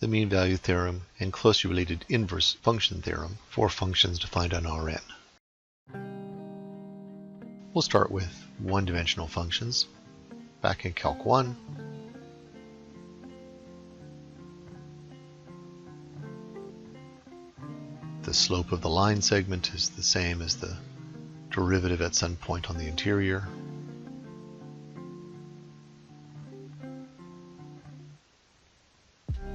the mean value theorem and closely related inverse function theorem for functions defined on Rn. We'll start with one-dimensional functions. Back in Calc 1, the slope of the line segment is the same as the derivative at some point on the interior.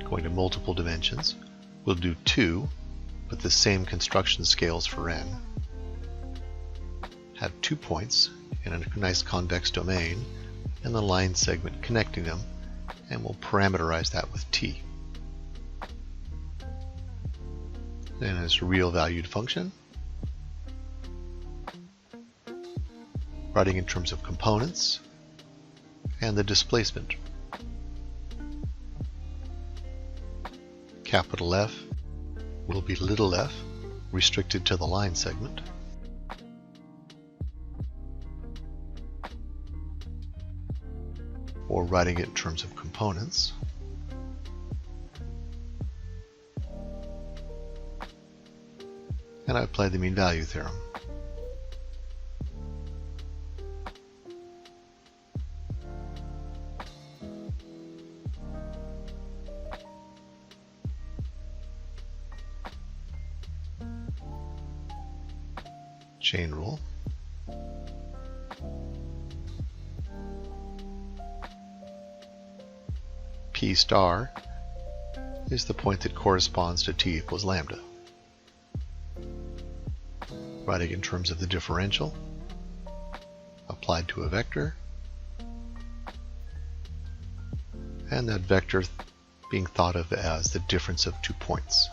Going to multiple dimensions, we'll do 2, but the same construction scales for n. Have 2 points in a nice convex domain, and the line segment connecting them, and we'll parameterize that with t. Then as a real valued function, writing in terms of components, and the displacement. Capital F will be little f, restricted to the line segment. Or writing it in terms of components. And I apply the mean value theorem. Chain rule. P star is the point that corresponds to t equals lambda. Writing in terms of the differential applied to a vector, and that vector being thought of as the difference of 2 points.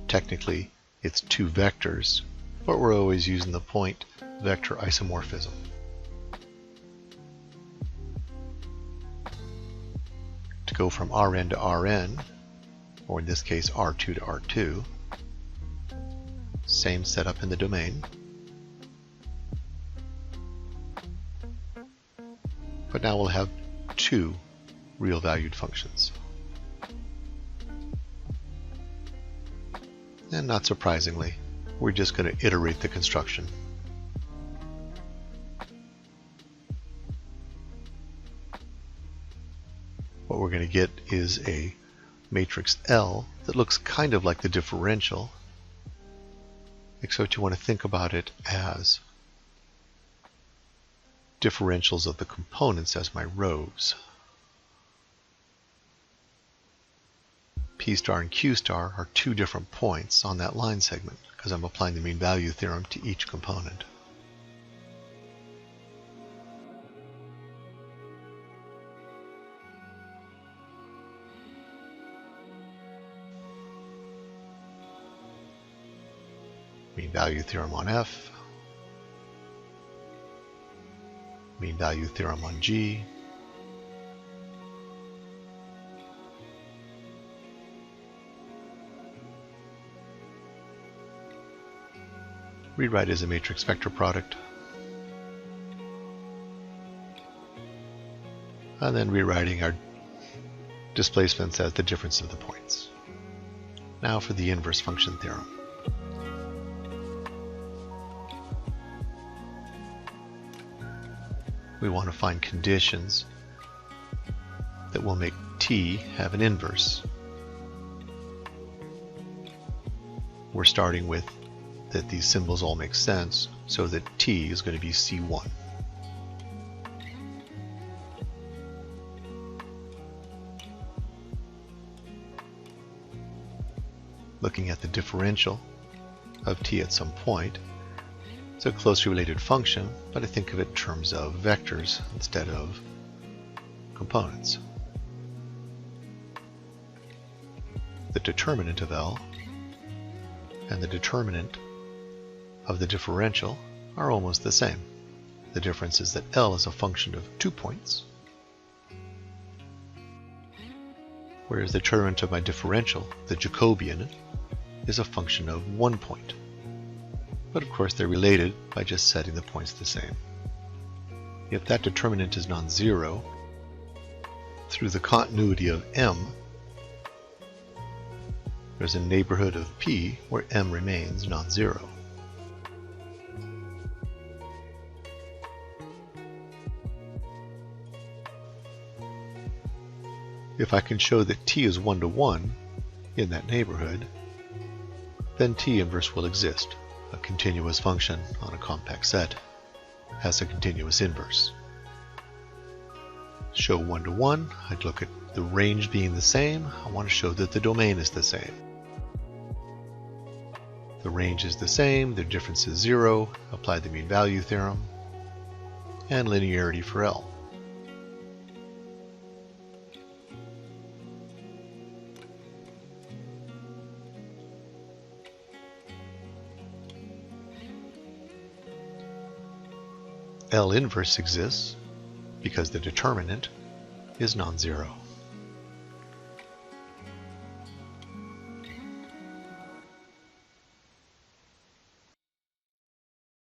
Technically, it's 2 vectors, but we're always using the point vector isomorphism. To go from Rn to Rn, or in this case R2 to R2, same setup in the domain, but now we'll have 2 real valued functions. And not surprisingly, we're just going to iterate the construction. What we're going to get is a matrix L that looks kind of like the differential, except you want to think about it as differentials of the components as my rows. P star and Q star are 2 different points on that line segment because I'm applying the mean value theorem to each component. Mean value theorem on F, mean value theorem on G, rewrite as a matrix vector product, and then rewriting our displacements as the difference of the points. Now for the inverse function theorem. We want to find conditions that will make t have an inverse. We're starting with that these symbols all make sense, so that t is going to be C1. Looking at the differential of t at some point, it's a closely related function, but I think of it in terms of vectors instead of components. The determinant of L and the determinant of the differential are almost the same. The difference is that L is a function of 2 points, whereas the determinant of my differential, the Jacobian, is a function of 1 point. But of course they're related by just setting the points the same. If that determinant is non-zero, through the continuity of M, there's a neighborhood of P where M remains non-zero. If I can show that T is 1 to 1 in that neighborhood, then T inverse will exist. A continuous function on a compact set has a continuous inverse. Show 1 to 1, I'd look at the range being the same. I want to show that the domain is the same. The range is the same, the difference is 0, apply the mean value theorem, and linearity for L. L inverse exists because the determinant is non-zero.